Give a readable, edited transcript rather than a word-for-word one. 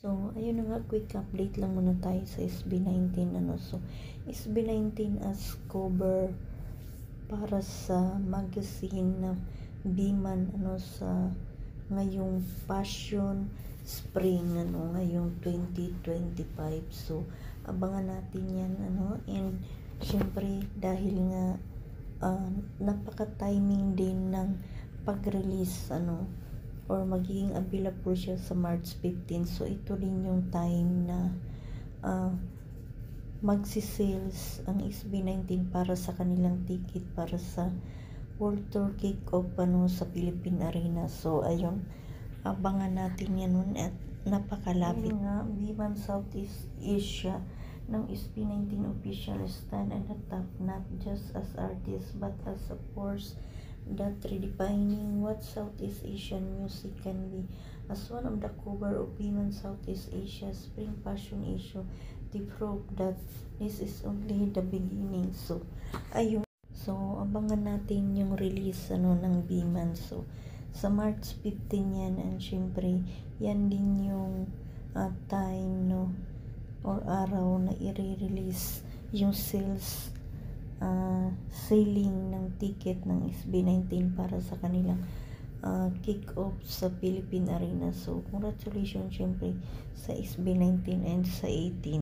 So, ayun na nga, quick update lang muna tayo sa SB19. So, SB19 as cover para sa magazine na Biman sa ngayong Passion Spring ngayong 2025. So, abangan natin yan and syempre dahil nga napaka-timing din ng pag-release or magiging available siya sa March 15. So, ito rin yung time na magsisales ang SB19 para sa kanilang ticket para sa World Tour Kick-Off sa Philippine Arena. So, ayun, abangan natin yan at napakalapit. Ayun nga, Biman Southeast Asia ng SB19 official stand at the top, not just as artists but as a force that redefining what Southeast Asian music can be. As one of the cover of Biman Southeast Asia Spring Fashion Issue, they prove that this is only the beginning. So, ayun. So, abangan natin yung release ng Biman. So, sa March 15 yan, and syempre, yan din yung time or araw na i-release yung sales selling ng ticket ng SB19 para sa kanilang kick-off sa Philippine Arena. So, congratulations syempre sa SB19 and sa 18.